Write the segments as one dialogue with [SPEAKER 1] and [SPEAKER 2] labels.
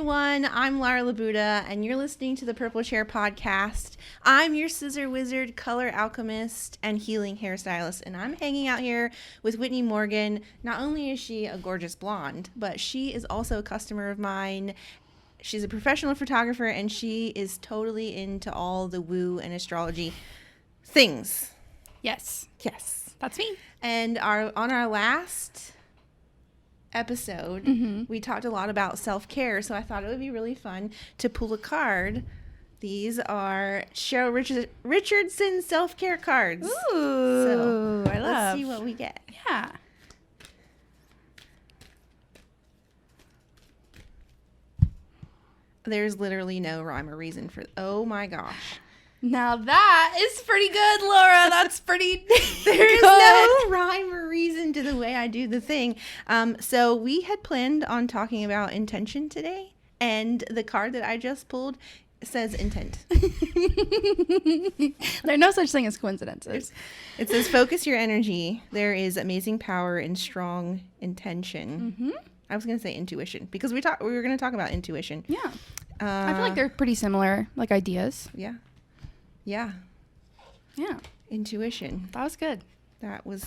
[SPEAKER 1] everyone. I'm Lara Labuda, and you're listening to the Purple Chair Podcast. I'm your scissor wizard, color alchemist, and healing hairstylist, and I'm hanging out here with Whitney Morgan. Not only is she a gorgeous blonde, but she is also a customer of mine. She's a professional photographer, and she is totally into all the woo and astrology things.
[SPEAKER 2] Yes.
[SPEAKER 1] Yes.
[SPEAKER 2] That's me.
[SPEAKER 1] And on our last episode, we talked a lot about self-care, so I thought it would be really fun to pull a card. These are Cheryl Richardson self-care cards.
[SPEAKER 2] Ooh,
[SPEAKER 1] so
[SPEAKER 2] I love.
[SPEAKER 1] Let's see what we get.
[SPEAKER 2] Yeah.
[SPEAKER 1] There's literally no rhyme or reason for. Oh my gosh.
[SPEAKER 2] Now that is pretty good, Laura. That's pretty
[SPEAKER 1] There's
[SPEAKER 2] good.
[SPEAKER 1] no rhyme or reason to the way I do the thing. So we had planned on talking about intention today, and the card that I just pulled says intent.
[SPEAKER 2] There's no such thing as coincidences.
[SPEAKER 1] It says focus your energy. There is amazing power in strong intention. I was going to say intuition because we were going to talk about intuition.
[SPEAKER 2] Yeah. I feel like they're pretty similar, like ideas.
[SPEAKER 1] Yeah.
[SPEAKER 2] Yeah.
[SPEAKER 1] Intuition.
[SPEAKER 2] That was good.
[SPEAKER 1] That was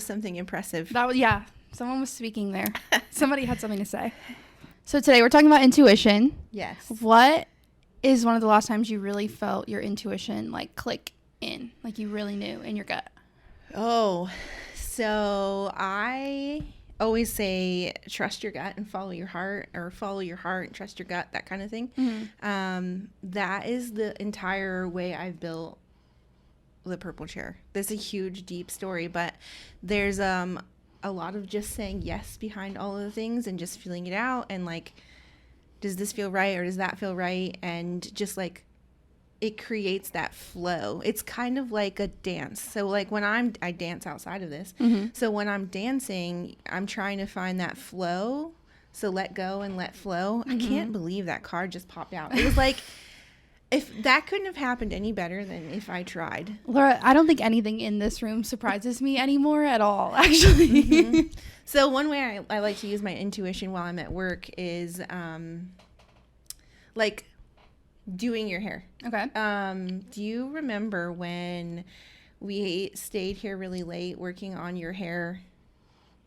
[SPEAKER 1] something impressive.
[SPEAKER 2] Yeah. Someone was speaking there. Somebody had something to say. So today we're talking about intuition.
[SPEAKER 1] Yes.
[SPEAKER 2] What is one of the last times you really felt your intuition like click in, like you really knew in your gut?
[SPEAKER 1] Oh, so I always say trust your gut and follow your heart, or follow your heart and trust your gut, that kind of thing. That is the entire way I've built the Purple Chair. There's a huge deep story, but there's a lot of just saying yes behind all of the things and just feeling it out, and like, does this feel right or does that feel right, and just like it creates that flow. It's kind of like a dance. So like when I dance outside of this. So when I'm dancing, I'm trying to find that flow. So let go and let flow. I can't believe that card just popped out. It was like, if that couldn't have happened any better than if I tried.
[SPEAKER 2] Laura, I don't think anything in this room surprises me anymore at all, actually.
[SPEAKER 1] So one way I like to use my intuition while I'm at work is like doing your hair.
[SPEAKER 2] Okay.
[SPEAKER 1] Do you remember when we stayed here really late working on your hair?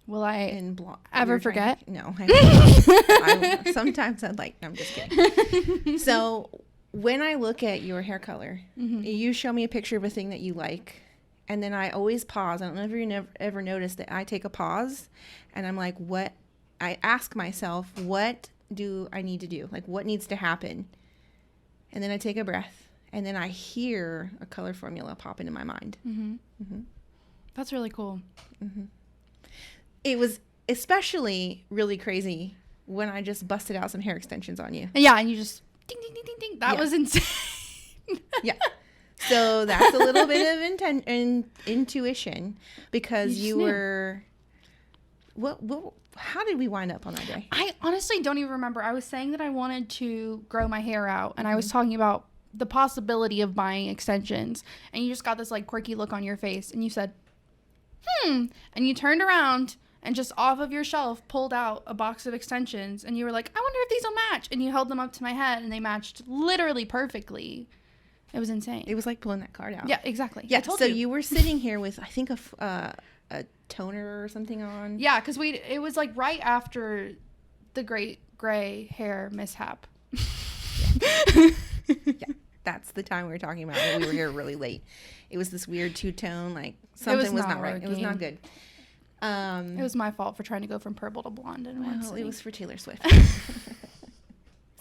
[SPEAKER 2] Will I
[SPEAKER 1] in
[SPEAKER 2] ever forget?
[SPEAKER 1] No. I sometimes I'm just kidding. So when I look at your hair color, you show me a picture of a thing that you like, and then I always pause. I don't know if you ever noticed that I take a pause, and I'm like, what? I ask myself, what do I need to do? Like, what needs to happen? And then I take a breath, and then I hear a color formula pop into my mind.
[SPEAKER 2] That's really cool.
[SPEAKER 1] It was especially really crazy when I just busted out some hair extensions on you.
[SPEAKER 2] Yeah, and you just ding, ding, ding, ding, ding. That was insane.
[SPEAKER 1] Yeah. So that's a little bit of intuition, because you were... How did we wind up on that day?
[SPEAKER 2] I honestly don't even remember. I was saying that I wanted to grow my hair out, and I was talking about the possibility of buying extensions, and you just got this like quirky look on your face, and you said, and you turned around and just off of your shelf pulled out a box of extensions, and you were like, I wonder if these will match, and you held them up to my head, and they matched literally perfectly. It was insane.
[SPEAKER 1] It was like pulling that card out.
[SPEAKER 2] Yeah, exactly.
[SPEAKER 1] Yeah, so you were sitting here with, I think, a toner or something on.
[SPEAKER 2] Yeah, because it was like right after the great gray hair mishap.
[SPEAKER 1] Yeah, that's the time we were talking about it. We were here really late. It was this weird two-tone, like something was not right. It was not good.
[SPEAKER 2] It was my fault for trying to go from purple to blonde in one sitting.
[SPEAKER 1] It was for Taylor Swift.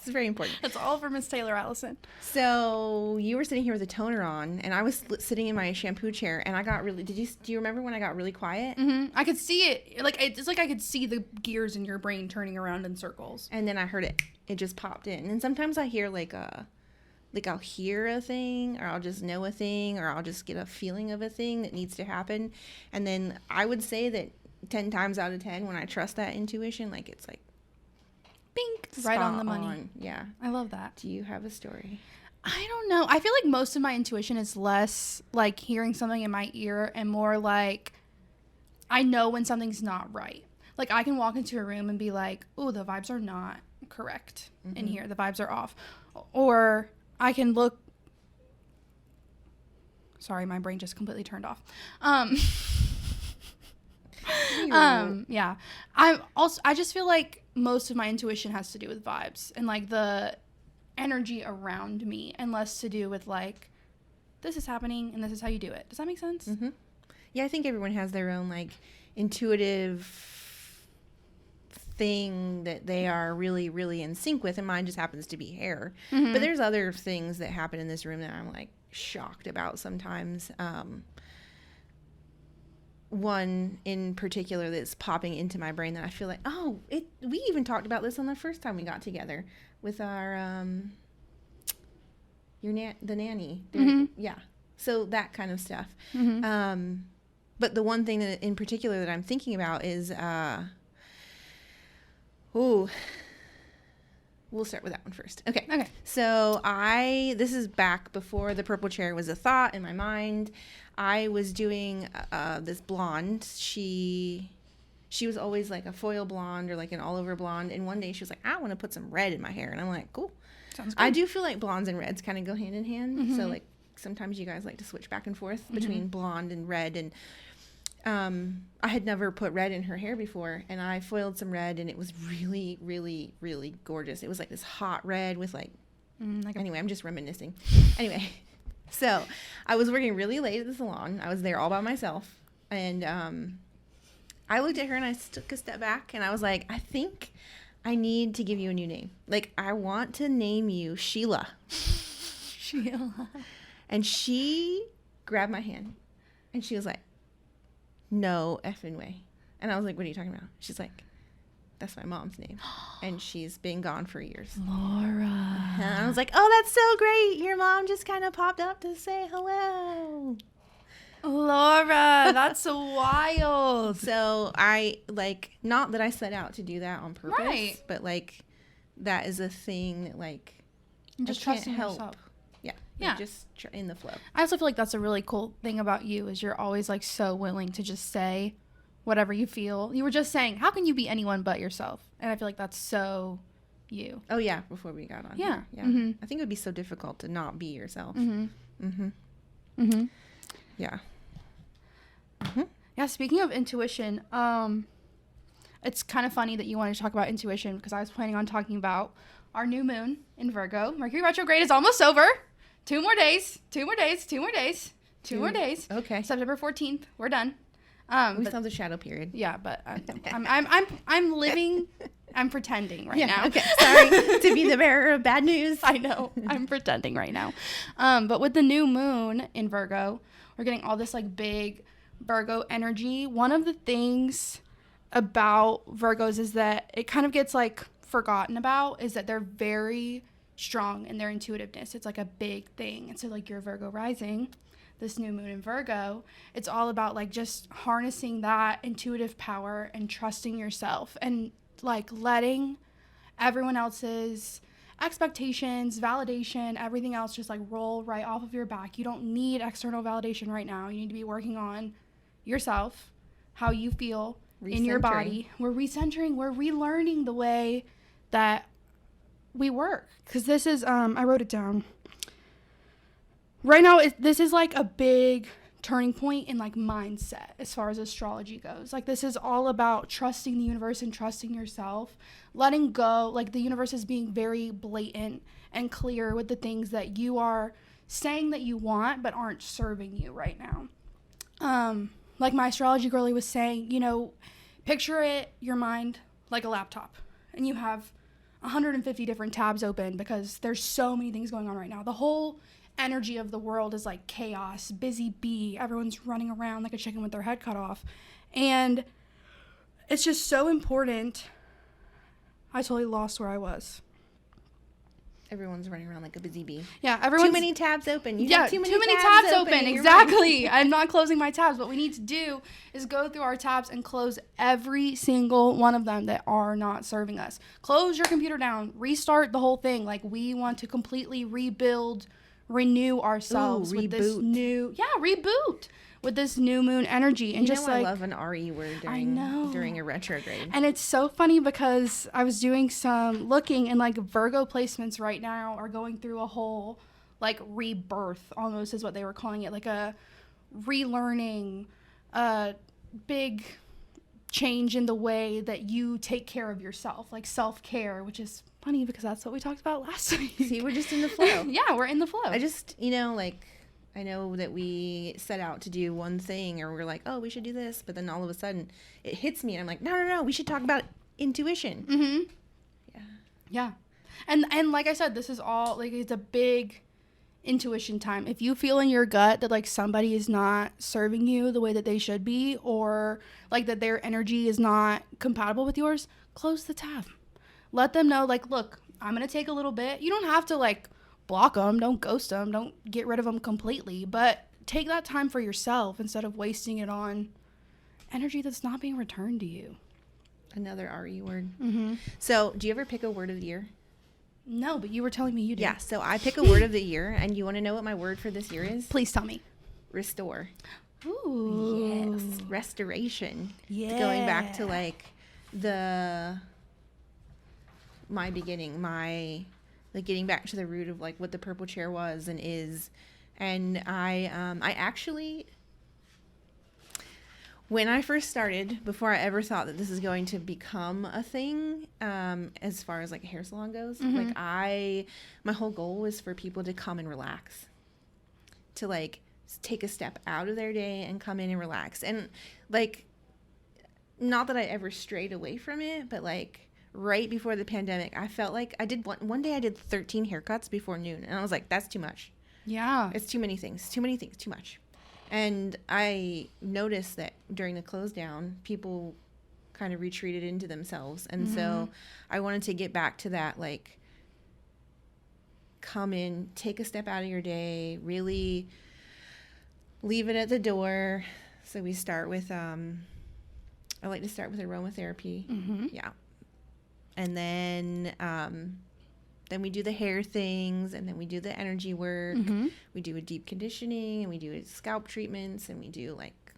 [SPEAKER 1] It's very important.
[SPEAKER 2] It's all for Miss Taylor Allison.
[SPEAKER 1] So you were sitting here with a toner on, and I was sitting in my shampoo chair, and I got really... Do you remember when I got really quiet?
[SPEAKER 2] I could see it. Like it's like I could see the gears in your brain turning around in circles.
[SPEAKER 1] And then I heard it. It just popped in. And sometimes I hear I'll hear a thing, or I'll just know a thing, or I'll just get a feeling of a thing that needs to happen. And then I would say that 10 times out of 10, when I trust that intuition, like it's like,
[SPEAKER 2] bink, right on the money.
[SPEAKER 1] Yeah.
[SPEAKER 2] I love that.
[SPEAKER 1] Do you have a story?
[SPEAKER 2] I don't know. I feel like most of my intuition is less like hearing something in my ear and more like I know when something's not right. Like I can walk into a room and be like, oh, the vibes are not correct in here. The vibes are off. Or I can look. Sorry, my brain just completely turned off. Yeah. I just feel like most of my intuition has to do with vibes and like the energy around me, and less to do with like, this is happening and this is how you do it. Does that make sense?
[SPEAKER 1] Mm-hmm. Yeah, I think everyone has their own like intuitive thing that they are really, really in sync with, and mine just happens to be hair.
[SPEAKER 2] Mm-hmm.
[SPEAKER 1] But there's other things that happen in this room that I'm like shocked about sometimes. One in particular that's popping into my brain that I feel like, we even talked about this on the first time we got together with our the nanny.
[SPEAKER 2] Mm-hmm.
[SPEAKER 1] Yeah, so that kind of stuff.
[SPEAKER 2] Mm-hmm.
[SPEAKER 1] But the one thing that in particular that I'm thinking about is we'll start with that one first. Okay. So this is back before the purple chair was a thought in my mind. I was doing this blonde. She was always like a foil blonde or like an all over blonde. And one day she was like, I want to put some red in my hair. And I'm like, cool.
[SPEAKER 2] Sounds good.
[SPEAKER 1] I do feel like blondes and reds kind of go hand in hand.
[SPEAKER 2] Mm-hmm.
[SPEAKER 1] So like sometimes you guys like to switch back and forth between blonde and red. And I had never put red in her hair before, and I foiled some red, and it was really, really, really gorgeous. It was like this hot red with anyway, I'm just reminiscing. Anyway, so I was working really late at the salon. I was there all by myself, and I looked at her and I took a step back, and I was like, I think I need to give you a new name. Like, I want to name you Sheila.
[SPEAKER 2] Sheila.
[SPEAKER 1] And she grabbed my hand, and she was like, no effing way. And I was like, what are you talking about? She's like, that's my mom's name. And she's been gone for years.
[SPEAKER 2] Laura.
[SPEAKER 1] And I was like, oh, that's so great. Your mom just kind of popped up to say hello.
[SPEAKER 2] Laura, that's wild.
[SPEAKER 1] So I, like, not that I set out to do that on purpose.
[SPEAKER 2] Right.
[SPEAKER 1] But, like, that is a thing that, like,
[SPEAKER 2] just
[SPEAKER 1] I can't
[SPEAKER 2] trusting
[SPEAKER 1] help.
[SPEAKER 2] yourself.
[SPEAKER 1] Yeah. Just in the flow.
[SPEAKER 2] I also feel like that's a really cool thing about you, is you're always like so willing to just say whatever you feel. You were just saying, how can you be anyone but yourself? And I feel like that's so you.
[SPEAKER 1] Oh, yeah, before we got on.
[SPEAKER 2] Yeah.
[SPEAKER 1] Yeah.
[SPEAKER 2] Mm-hmm.
[SPEAKER 1] I think it would be so difficult to not be yourself.
[SPEAKER 2] Mm-hmm.
[SPEAKER 1] Mm-hmm.
[SPEAKER 2] Mm-hmm.
[SPEAKER 1] Yeah. Mm-hmm.
[SPEAKER 2] Yeah, speaking of intuition, it's kind of funny that you wanted to talk about intuition, because I was planning on talking about our new moon in Virgo. Mercury retrograde is almost over. 2 more days. Okay. September 14th. We're done.
[SPEAKER 1] We still have the shadow period.
[SPEAKER 2] Yeah, but I'm living. I'm pretending right now.
[SPEAKER 1] Okay. Sorry to be the bearer of bad news.
[SPEAKER 2] I know. I'm pretending right now. But with the new moon in Virgo, we're getting all this like big Virgo energy. One of the things about Virgos is that it kind of gets like forgotten about, is that they're very strong in their intuitiveness. It's like a big thing. And so like your Virgo rising, this new moon in Virgo, it's all about like just harnessing that intuitive power and trusting yourself, and like letting everyone else's expectations, validation, everything else just like roll right off of your back. You don't need external validation right now. You need to be working on yourself, how you feel in your body. We're recentering, we're relearning the way that we work, because this is I wrote it down right now. This is like a big turning point in like mindset as far as astrology goes. Like, this is all about trusting the universe and trusting yourself, letting go. Like, the universe is being very blatant and clear with the things that you are saying that you want but aren't serving you right now. Like my astrology girlie was saying, picture your mind like a laptop, and you have 150 different tabs open because there's so many things going on right now. The whole energy of the world is like chaos, busy bee. Everyone's running around like a chicken with their head cut off. And it's just so important. I totally lost where I was.
[SPEAKER 1] Everyone's running around like a busy bee.
[SPEAKER 2] Yeah, everyone's...
[SPEAKER 1] Too many tabs open.
[SPEAKER 2] You have too many tabs open. Exactly. I'm not closing my tabs. What we need to do is go through our tabs and close every single one of them that are not serving us. Close your computer down. Restart the whole thing. Like, we want to completely rebuild, renew ourselves with this new reboot with this new moon energy. And just like,
[SPEAKER 1] I love an RE word during a retrograde.
[SPEAKER 2] And it's so funny because I was doing some looking, and like Virgo placements right now are going through a whole like rebirth, almost is what they were calling it, like a relearning, a big change in the way that you take care of yourself, like self-care, which is funny because that's what we talked about last week.
[SPEAKER 1] See, we're just in the flow.
[SPEAKER 2] Yeah, we're in the flow.
[SPEAKER 1] I just, like, I know that we set out to do one thing, or we're like, oh, we should do this, but then all of a sudden it hits me and I'm like, no, we should talk about intuition.
[SPEAKER 2] Mm-hmm. Yeah. And like I said, this is all like, it's a big intuition time. If you feel in your gut that like somebody is not serving you the way that they should be, or like that their energy is not compatible with yours, close the tab. Let them know, like, look, I'm gonna take a little bit. You don't have to like block them, don't ghost them, don't get rid of them completely, but take that time for yourself instead of wasting it on energy that's not being returned to you.
[SPEAKER 1] Another RE word.
[SPEAKER 2] Mm-hmm.
[SPEAKER 1] So do you ever pick a word of the year?
[SPEAKER 2] No, but you were telling me you did.
[SPEAKER 1] Yeah, so I pick a word of the year, and you want to know what my word for this year is?
[SPEAKER 2] Please tell me.
[SPEAKER 1] Restore.
[SPEAKER 2] Ooh.
[SPEAKER 1] Yes. Restoration.
[SPEAKER 2] Yeah.
[SPEAKER 1] Going back to like my beginning, like getting back to the root of like what the purple chair was and is. And I actually, when I first started, before I ever thought that this is going to become a thing, as far as like a hair salon goes, like my whole goal was for people to come and relax, to like take a step out of their day and come in and relax. And like, not that I ever strayed away from it, but like right before the pandemic, I felt like I did one day I did 13 haircuts before noon, and I was like, that's too much.
[SPEAKER 2] Yeah.
[SPEAKER 1] It's too many things, too much. And I noticed that during the close down, people kind of retreated into themselves. And so I wanted to get back to that, like, come in, take a step out of your day, really leave it at the door. So we start with, I like to start with aromatherapy. Yeah. And then we do the hair things, and then we do the energy work. We do a deep conditioning, and we do scalp treatments, and we do like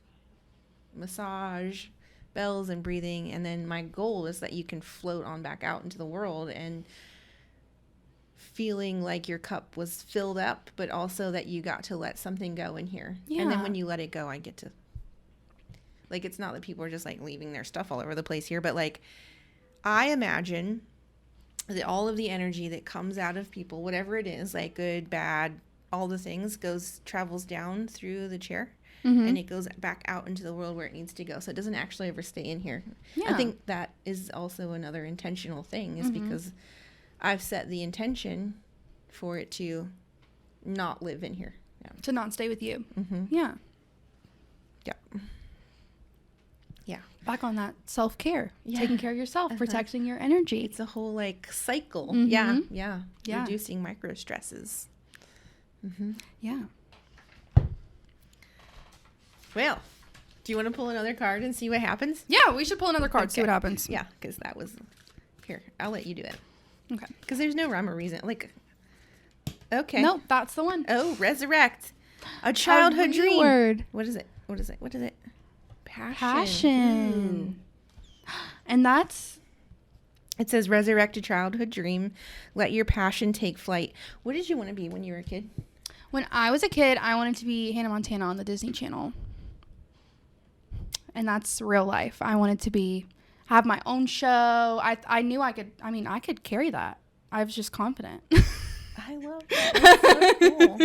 [SPEAKER 1] massage, bells, and breathing. And then my goal is that you can float on back out into the world and feeling like your cup was filled up, but also that you got to let something go in here. Yeah. And then when you let it go, I get to, like, it's not that people are just like leaving their stuff all over the place here, but like, I imagine that all of the energy that comes out of people, whatever it is, like good, bad, all the things, travels down through the chair, and it goes back out into the world where it needs to go. So it doesn't actually ever stay in here. Yeah. I think that is also another intentional thing, is because I've set the intention for it to not live in here. Yeah.
[SPEAKER 2] To not stay with you. Yeah.
[SPEAKER 1] Yeah. Yeah.
[SPEAKER 2] Back on that self-care, taking care of yourself, protecting your energy.
[SPEAKER 1] It's a whole like cycle. Yeah. Reducing micro stresses.
[SPEAKER 2] Yeah.
[SPEAKER 1] Well, do you want to pull another card and see what happens?
[SPEAKER 2] Yeah, we should pull another card, see what happens.
[SPEAKER 1] Yeah, because that was, here, I'll let you do it.
[SPEAKER 2] Okay.
[SPEAKER 1] Because there's no rhyme or reason. Like, okay.
[SPEAKER 2] Nope, that's the one.
[SPEAKER 1] Oh, resurrect. A childhood dream.
[SPEAKER 2] Word.
[SPEAKER 1] What is it?
[SPEAKER 2] Passion. And that's,
[SPEAKER 1] it says resurrect a childhood dream, let your passion take flight. What did you want to be when you were a kid?
[SPEAKER 2] When I was a kid, I wanted to be Hannah Montana on the Disney Channel. And that's real life. I wanted to have my own show. I knew I could carry that. I was just confident.
[SPEAKER 1] I love that. That's so cool.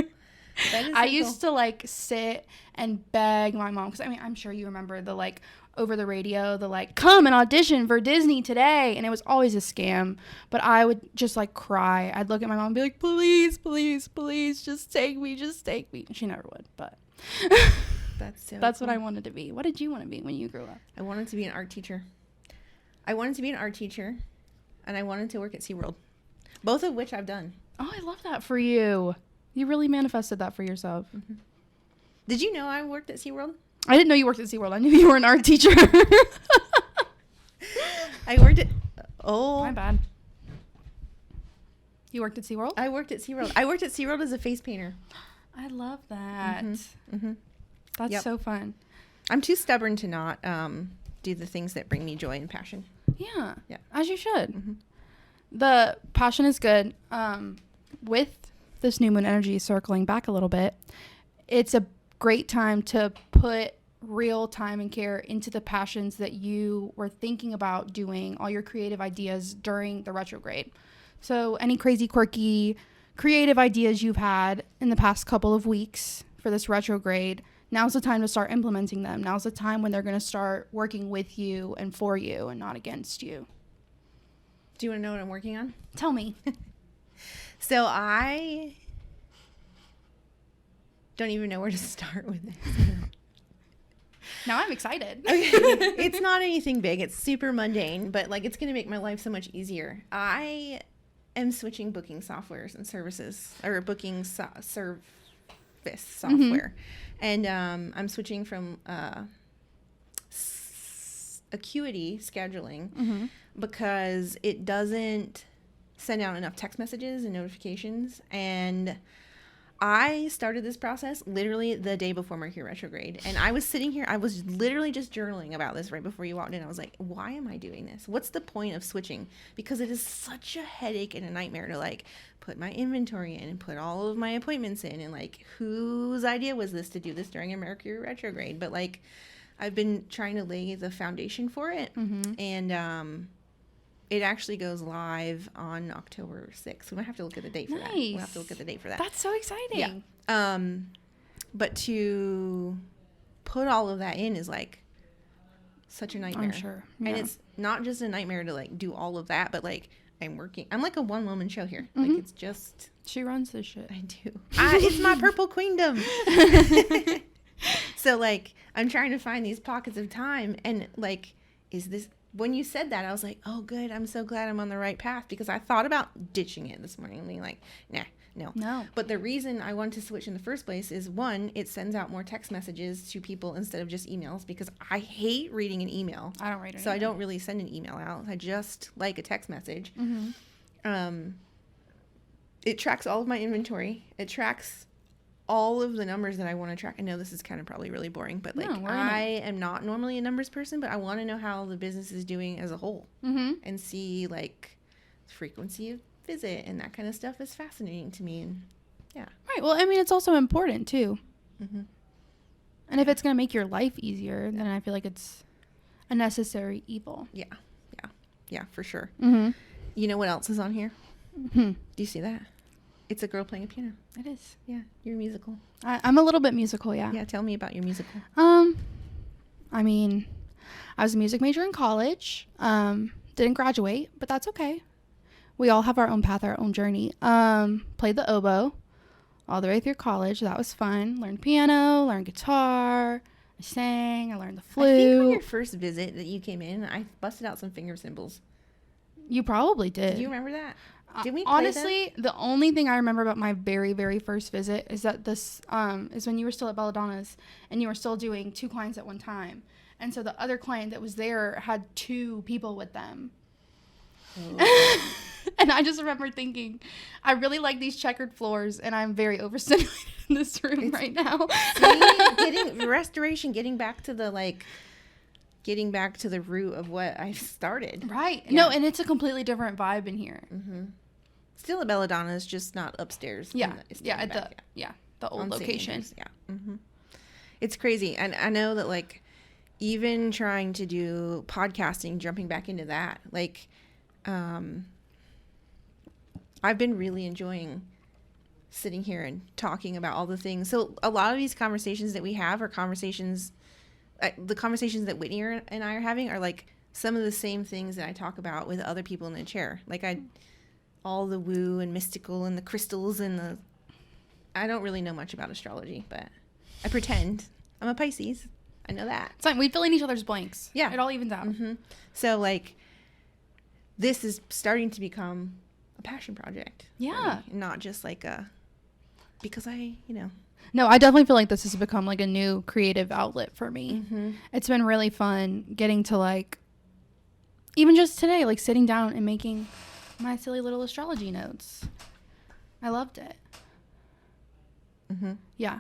[SPEAKER 2] I used to like sit and beg my mom, because I'm sure you remember the like over the radio, the like, come and audition for Disney today, and it was always a scam. But I would just like cry. I'd look at my mom and be like, please, please, please, just take me. She never would, but that's cool. What I wanted to be. What did you want to be when you grew up?
[SPEAKER 1] I wanted to be an art teacher. And I wanted to work at SeaWorld, both of which I've done.
[SPEAKER 2] Oh, I love that for you. You really manifested that for yourself.
[SPEAKER 1] Did you know I worked at SeaWorld?
[SPEAKER 2] I didn't know you worked at SeaWorld. I knew you were an art teacher.
[SPEAKER 1] I worked at... Oh.
[SPEAKER 2] My bad. You worked at SeaWorld?
[SPEAKER 1] I worked at SeaWorld. I worked at SeaWorld as a face painter.
[SPEAKER 2] I love that.
[SPEAKER 1] Mm-hmm.
[SPEAKER 2] That's so fun.
[SPEAKER 1] I'm too stubborn to not do the things that bring me joy and passion.
[SPEAKER 2] Yeah. As you should.
[SPEAKER 1] Mm-hmm.
[SPEAKER 2] The passion is good. With this new moon energy, circling back a little bit, it's a great time to put real time and care into the passions that you were thinking about doing, all your creative ideas during the retrograde. So any crazy, quirky, creative ideas you've had in the past couple of weeks for this retrograde, now's the time to start implementing them. Now's the time when they're going to start working with you and for you and not against you.
[SPEAKER 1] Do you want to know what I'm working on?
[SPEAKER 2] Tell me.
[SPEAKER 1] So I don't even know where to start with this.
[SPEAKER 2] Now I'm excited.
[SPEAKER 1] Okay. It's not anything big. It's super mundane, but like it's going to make my life so much easier. I am switching booking softwares and services, or booking service software. And I'm switching from Acuity scheduling because it doesn't send out enough text messages and notifications. And I started this process literally the day before Mercury retrograde. And I was sitting here, I was literally just journaling about this right before you walked in. I was like, why am I doing this? What's the point of switching? Because it is such a headache and a nightmare to like put my inventory in and put all of my appointments in. And like, whose idea was this to do this during a Mercury retrograde? But like, I've been trying to lay the foundation for it. And it actually goes live on October 6th. We might have to look at the date for that. We'll have to look at the date for that.
[SPEAKER 2] That's so exciting.
[SPEAKER 1] Yeah. But to put all of that in is like such a nightmare.
[SPEAKER 2] I'm sure. Yeah.
[SPEAKER 1] And it's not just a nightmare to like do all of that, but like I'm like a one-woman show here. Like it's just...
[SPEAKER 2] She runs this shit.
[SPEAKER 1] I do. It's my purple queendom. So like I'm trying to find these pockets of time, and like, is this... When you said that, I was like, oh, good. I'm so glad I'm on the right path, because I thought about ditching it this morning and being like, nah, no. But the reason I wanted to switch in the first place is, one, it sends out more text messages to people instead of just emails, because I hate reading an email.
[SPEAKER 2] I don't read an
[SPEAKER 1] email. So I don't really send an email out. I just like a text message. It tracks all of my inventory. It tracks all of the numbers that I want to track. I know this is kind of probably really boring, but like I am not normally a numbers person, but I want to know how the business is doing as a whole and see like frequency of visit and that kind of stuff is fascinating to me. And yeah.
[SPEAKER 2] Right. Well, I mean, it's also important too. And if it's going to make your life easier, then I feel like it's a necessary evil.
[SPEAKER 1] Yeah, for sure. You know what else is on here? Do you see that? It's a girl playing a piano.
[SPEAKER 2] It is.
[SPEAKER 1] Yeah, you're musical.
[SPEAKER 2] I'm a little bit musical, yeah.
[SPEAKER 1] Yeah, tell me about your musical.
[SPEAKER 2] I mean, I was a music major in college. Didn't graduate, but that's okay. We all have our own path, our own journey. Played the oboe all the way through college. That was fun. Learned piano, learned guitar. I sang. I learned the flute.
[SPEAKER 1] I think on your first visit that you came in, I busted out some finger cymbals.
[SPEAKER 2] You probably did.
[SPEAKER 1] Do you remember that? Did we play
[SPEAKER 2] honestly, the only thing I remember about my very, very first visit is that this is when you were still at Belladonna's and you were still doing 2 clients at one time. And so the other client that was there had 2 people with them. Oh. And I just remember thinking, I really like these checkered floors, and I'm very overstimulated in this room right now.
[SPEAKER 1] Getting back to the root of what I started.
[SPEAKER 2] Right. Yeah. No, and it's a completely different vibe in here.
[SPEAKER 1] Still at Belladonna's, just not upstairs.
[SPEAKER 2] The old location.
[SPEAKER 1] It's crazy. And I know that like even trying to do podcasting, jumping back into that, like I've been really enjoying sitting here and talking about all the things. So a lot of these conversations that we have are conversations, the conversations that Whitney and I are having are like some of the same things that I talk about with other people in the chair. Like all the woo and mystical and the crystals and I don't really know much about astrology, but I pretend. I'm a Pisces. I know that.
[SPEAKER 2] It's like we fill in each other's blanks.
[SPEAKER 1] Yeah.
[SPEAKER 2] It all evens out.
[SPEAKER 1] So like this is starting to become a passion project.
[SPEAKER 2] Yeah.
[SPEAKER 1] Not just like because
[SPEAKER 2] No, I definitely feel like this has become like a new creative outlet for me. It's been really fun getting to like, even just today, like sitting down and making my silly little astrology notes. I loved it.
[SPEAKER 1] Mm-hmm.
[SPEAKER 2] Yeah.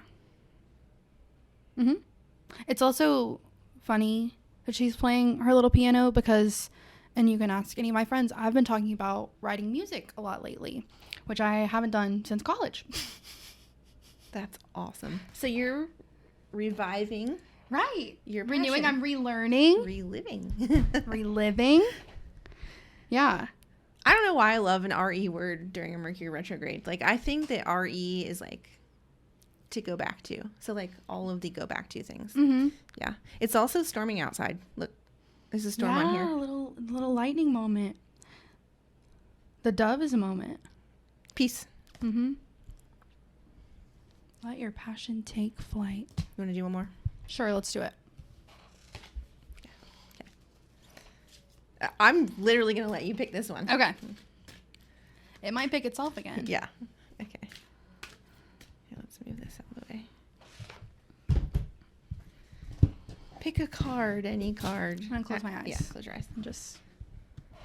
[SPEAKER 2] Mm-hmm. It's also funny that she's playing her little piano because, and you can ask any of my friends, I've been talking about writing music a lot lately, which I haven't done since college.
[SPEAKER 1] That's awesome. So you're reviving.
[SPEAKER 2] Right.
[SPEAKER 1] Your
[SPEAKER 2] renewing.
[SPEAKER 1] passion.
[SPEAKER 2] I'm relearning. Reliving. Yeah.
[SPEAKER 1] I don't know why I love an RE word during a Mercury retrograde. Like, I think that RE is like to go back to. So like all of the go back to things.
[SPEAKER 2] Mm-hmm.
[SPEAKER 1] Yeah. It's also storming outside. Look, there's a storm on here.
[SPEAKER 2] Yeah, a little lightning moment. The dove is a moment.
[SPEAKER 1] Peace.
[SPEAKER 2] Mm-hmm. Let your passion take flight.
[SPEAKER 1] You want to do one more?
[SPEAKER 2] Sure, let's do it.
[SPEAKER 1] Okay. I'm literally going to let you pick this one.
[SPEAKER 2] Okay. It might pick itself again.
[SPEAKER 1] Yeah. Okay. Yeah, let's move this out of the way. Pick a card, any card.
[SPEAKER 2] I'm going to close my eyes.
[SPEAKER 1] Yeah, close your eyes.
[SPEAKER 2] And just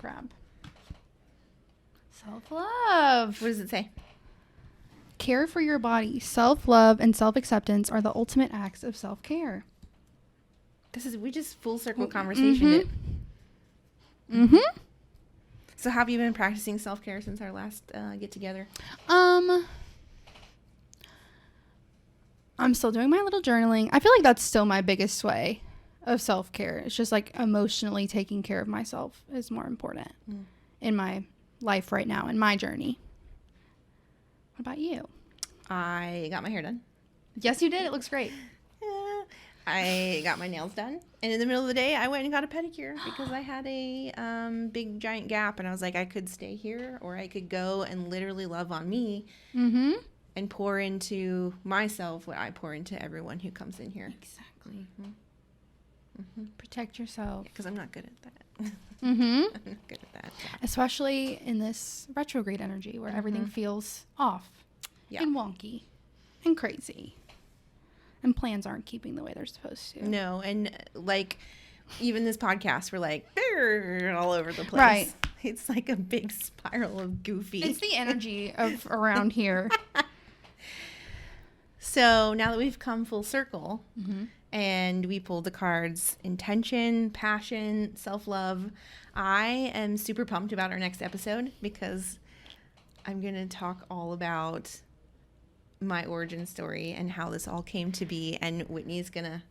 [SPEAKER 2] grab. Self-love.
[SPEAKER 1] What does it say?
[SPEAKER 2] Care for your body. Self-love and self-acceptance are the ultimate acts of self-care.
[SPEAKER 1] We just full circle conversation it.
[SPEAKER 2] Mm-hmm.
[SPEAKER 1] So have you been practicing self-care since our last get together?
[SPEAKER 2] I'm still doing my little journaling. I feel like that's still my biggest way of self-care. It's just like emotionally taking care of myself is more important in my life right now, in my journey. What about you?
[SPEAKER 1] I got my hair done.
[SPEAKER 2] Yes, you did. It looks great.
[SPEAKER 1] Yeah. I got my nails done. And in the middle of the day, I went and got a pedicure because I had a big, giant gap. And I was like, I could stay here or I could go and literally love on me and pour into myself what I pour into everyone who comes in here.
[SPEAKER 2] Exactly. Protect yourself.
[SPEAKER 1] Because I'm not good at that.
[SPEAKER 2] Mm-hmm.
[SPEAKER 1] I'm not good at that.
[SPEAKER 2] Especially in this retrograde energy where everything feels off and wonky and crazy. And plans aren't keeping the way they're supposed to.
[SPEAKER 1] No, and like even this podcast, we're like they're all over the place.
[SPEAKER 2] Right.
[SPEAKER 1] It's like a big spiral of goofy.
[SPEAKER 2] It's the energy of around here.
[SPEAKER 1] So now that we've come full circle and we pulled the cards intention, passion, self-love, I am super pumped about our next episode because I'm going to talk all about my origin story and how this all came to be. And Whitney's going to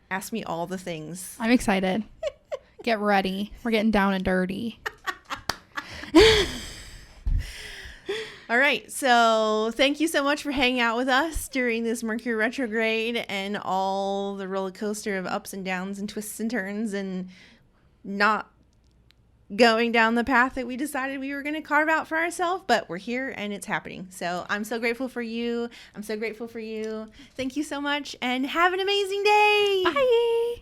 [SPEAKER 1] ask me all the things.
[SPEAKER 2] I'm excited. Get ready. We're getting down and dirty.
[SPEAKER 1] All right. So thank you so much for hanging out with us during this Mercury retrograde and all the roller coaster of ups and downs and twists and turns and not going down the path that we decided we were going to carve out for ourselves, but we're here and it's happening. So I'm so grateful for you. I'm so grateful for you. Thank you so much and have an amazing day.
[SPEAKER 2] Bye.